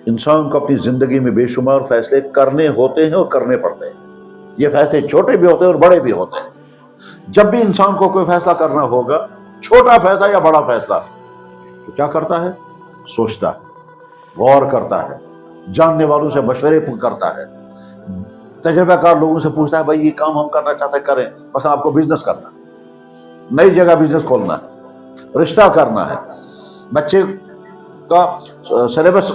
انسان کو اپنی زندگی میں بے شمار فیصلے کرنے ہوتے ہیں اور کرنے پڑتے ہیں. یہ فیصلے چھوٹے بھی ہوتے ہیں اور بڑے بھی ہوتے ہیں. جب بھی انسان کو کوئی فیصلہ کرنا ہوگا، چھوٹا فیصلہ یا بڑا فیصلہ، تو کیا کرتا ہے؟ سوچتا ہے، غور کرتا ہے، جاننے والوں سے مشورے کرتا ہے، تجربہ کار لوگوں سے پوچھتا ہے بھائی یہ کام ہم کرنا چاہتے ہیں، کریں. بس آپ کو بزنس کرنا ہے، نئی جگہ بزنس کھولنا ہے، رشتہ کرنا ہے، بچے کا سلیبس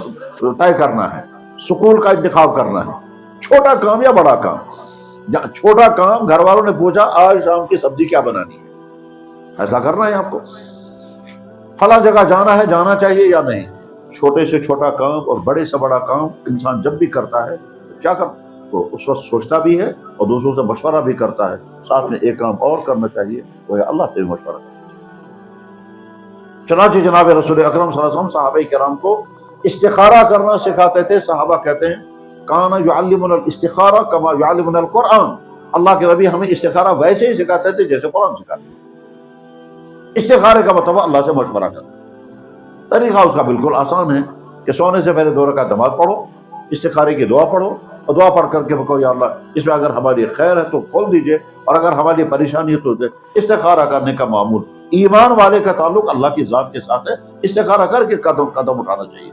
طے کرنا ہے، سکول کا انتخاب کرنا ہے. چھوٹا کام یا بڑا کام. چھوٹا کام، گھر والوں نے پوچھا آج شام کی سبزی کیا بنانی ہے، فیصلہ کرنا ہے آپ کو. فلاں جگہ جانا ہے، جانا چاہیے یا نہیں. چھوٹے سے چھوٹا کام اور بڑے سے بڑا کام انسان جب بھی کرتا ہے تو کیا کرتا ہے؟ تو اس وقت سوچتا بھی ہے اور دوسروں سے مشورہ بھی کرتا ہے. ساتھ میں ایک کام اور کرنا چاہیے، وہ ہے اللہ سے مشورہ کرنا. چنانچہ جناب رسول اکرم صلی اللہ علیہ وسلم صحابہ کرام کو استخارہ کرنا سکھاتے تھے. صحابہ کہتے ہیں کان یعلمنا الاستخارہ کما یعلمنا القرآن. اللہ کے نبی ہمیں استخارہ ویسے ہی سکھاتے تھے جیسے قرآن سکھاتے ہیں. استخارے کا مطلب اللہ سے مشورہ کرنا. طریقہ اس کا بالکل آسان ہے کہ سونے سے پہلے 2 رکعت نماز پڑھو، استخارے کی دعا پڑھو اور دعا پڑھ کر کے کہو یا اللہ اس میں اگر ہماری خیر ہے تو کھول دیجئے اور اگر ہماری پریشانی ہے تو دے. استخارہ کرنے کا معمول ایمان والے کا تعلق اللہ کی ذات کے ساتھ ہے. استخارہ کر کے قدم اٹھانا چاہیے.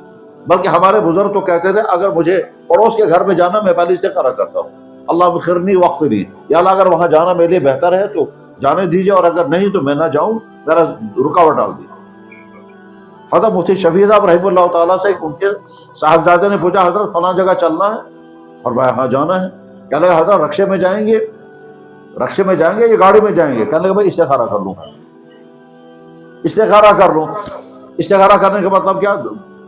بلکہ ہمارے بزرگ تو کہتے تھے اگر مجھے پڑوس کے گھر میں جانا میں پہلے استخارہ کرتا ہوں، اللہ بخرنی وقت نہیں، یا اللہ اگر وہاں جانا میرے لیے بہتر ہے تو جانے دیجئے اور اگر نہیں تو میں نہ جاؤں، ذرا رکاوٹ ڈال دیجیے. حضرت مفتی شفیع صاحب رحمہ اللہ تعالیٰ سے ان کے صاحبزادے نے پوچھا حضرت فلاں جگہ چلنا ہے، فرمایا ہاں جانا ہے. کہنے لگا حضرت رکشے میں جائیں گے یا گاڑی میں جائیں گے؟ کہنے لگا بھائی استخارہ کر لوں. استخارہ کرنے کا مطلب کیا؟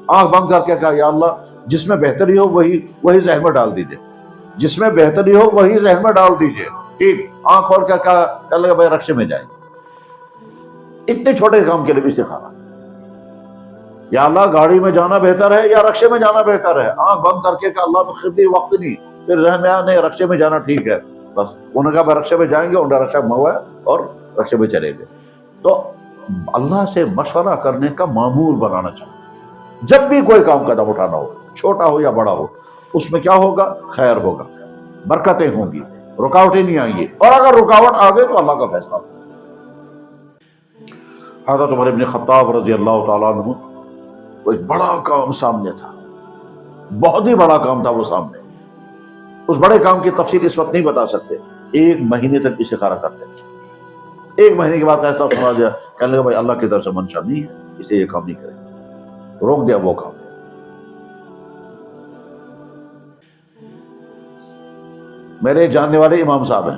آنکھ بند کر کے کہا یا اللہ جس میں بہتری ہو وہی ذہن میں ڈال دیجیے، جس میں بہتری ہو وہی ذہن میں ڈال دیجیے. ٹھیک، آنکھ کھول کر کہا، کہنے لگا بھائی رکشے میں جائیں گے. اتنے چھوٹے کام کے لیے بھی استخارہ. یا اللہ گاڑی میں جانا بہتر ہے یا رکشے میں جانا بہتر ہے؟ آنکھ بند کر کے کہ اللہ بخرنی وقت نہیں، پھر ذہن میں آیا نہیں رکشے میں جانا ٹھیک ہے. بس انہوں نے کہا رکشے میں جائیں گے، انہوں نے رکشہ منگوایا اور رکشے میں چلے گئے. تو اللہ سے مشورہ کرنے کا معمول بنانا چاہیے. جب بھی کوئی کام قدم اٹھانا ہو، چھوٹا ہو یا بڑا ہو، اس میں کیا ہوگا؟ خیر ہوگا، برکتیں ہوں گی، رکاوٹیں نہیں آئیں گی. اور اگر رکاوٹ آ گئی تو اللہ کا فیصلہ ہوگا. حضرت عمر بن خطاب رضی اللہ تعالیٰ عنہ وہ ایک بڑا کام سامنے تھا، بہت ہی بڑا کام تھا وہ سامنے. اس بڑے کام کی تفصیل اس وقت نہیں بتا سکتے. 1 مہینے تک استخارہ کرتے تھے. 1 مہینے کے بعد فیصلہ سنا دیا، کہنے لگا بھائی اللہ کی طرف سے منشا نہیں ہے، اسے یہ کام نہیں کرے. روک دیا وہ کام. میرے جاننے والے امام صاحب ہیں،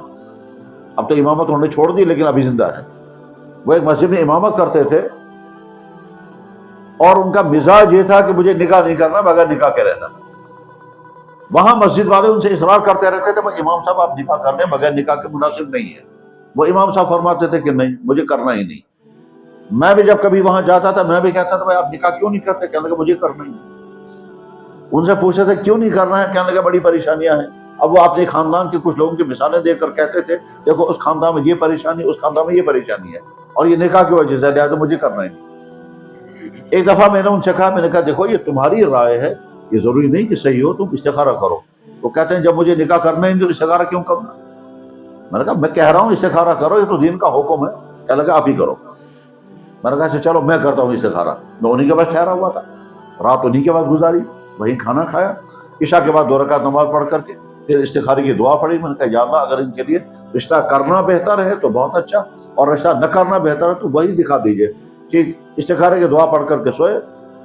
اب تو امامت انہوں نے چھوڑ دی لیکن ابھی زندہ ہے. وہ ایک مسجد میں امامت کرتے تھے اور ان کا مزاج یہ تھا کہ مجھے نکاح نہیں کرنا، بغیر نکاح کے رہنا. وہاں مسجد والے ان سے اصرار کرتے رہتے تھے امام صاحب آپ نکاح کر لیں، بغیر نکاح کے مناسب نہیں ہے. وہ امام صاحب فرماتے تھے کہ نہیں مجھے کرنا ہی نہیں. میں بھی جب کبھی وہاں جاتا تھا میں بھی کہتا تھا بھائی آپ نکاح کیوں نہیں کرتے؟ کہنے لگا مجھے کرنا ہی نہیں. ان سے پوچھتے تھے کیوں نہیں کرنا ہے؟ کہنے لگا بڑی پریشانیاں ہیں. اب وہ اپنے خاندان کے کچھ لوگوں کی مثالیں دے کر کہتے تھے دیکھو اس خاندان میں یہ پریشانی، اس خاندان میں یہ پریشانی ہے اور یہ نکاح کی وجہ سے، لہٰذا مجھے کرنا ہی نہیں. ایک دفعہ میں نے ان سے کہا، میں نے کہا دیکھو یہ تمہاری رائے ہے، یہ ضروری نہیں کہ صحیح ہو، تم استخارہ کرو. وہ کہتے ہیں جب مجھے نکاح کرنا ہی نہیں تو استخارہ کیوں کرنا؟ میں نے کہا میں کہہ رہا ہوں استخارہ کرو، یہ تو دین کا حکم ہے. کہنے لگا آپ ہی کرو. میں نے کہا چلو میں کرتا ہوں استخارہ. میں انہی کے پاس ٹھہرا ہوا تھا، رات انہی کے پاس گزاری، وہی کھانا کھایا، عشاء کے بعد 2 رکعت نماز پڑھ کر کے پھر استخارے کی دعا پڑھی. میں نے کہا یا اللہ اگر ان کے لیے رشتہ کرنا بہتر ہے تو بہت اچھا، اور رشتہ نہ کرنا بہتر ہے تو وہی دکھا دیجئے. ٹھیک، استخارے کی دعا پڑھ کر کے سوئے.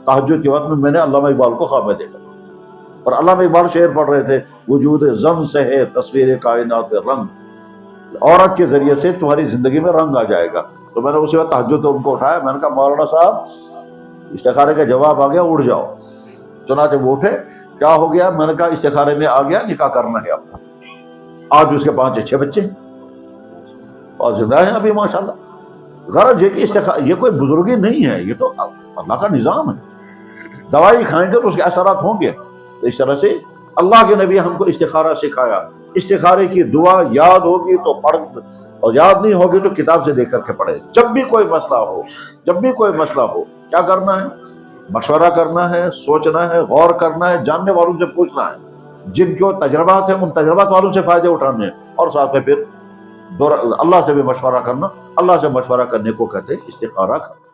تہجد کے وقت میں نے علامہ اقبال کو خواب میں دیکھا اور علامہ اقبال شعر پڑھ رہے تھے، وجود زن سے ہے تصویر کائنات رنگ، عورت کے ذریعے سے تمہاری زندگی میں رنگ آ جائے گا. تو میں نے اسی وقت تہجد ان کو اٹھایا. میں نے کہا مولانا صاحب استخارے کا جواب آ گیا، اٹھ جاؤ. چنانچہ وہ اٹھے. کیا ہو گیا؟ میں نے کہا استخارے میں آ گیا، نکاح کرنا ہے اپنا. آج اس کے 5 یا 6 بچے ہیں اور زندہ ہیں ابھی ماشاءاللہ. غرض یہ کہ یہ کوئی بزرگی نہیں ہے، یہ تو اللہ کا نظام ہے. دوائی کھائیں گے تو اس کے اثرات ہوں گے. تو اس طرح سے اللہ کے نبی ہم کو استخارہ سکھایا. استخارے کی دعا یاد ہوگی تو پڑھ، اور یاد نہیں ہوگی تو کتاب سے دیکھ کر کے پڑھے. جب بھی کوئی مسئلہ ہو کیا کرنا ہے؟ مشورہ کرنا ہے، سوچنا ہے، غور کرنا ہے، جاننے والوں سے پوچھنا ہے، جن کے تجربات ہیں ان تجربات والوں سے فائدے اٹھانے ہیں، اور ساتھ میں پھر اللہ سے بھی مشورہ کرنا۔ اللہ سے مشورہ کرنے کو کہتے ہیں استخارہ کرنا۔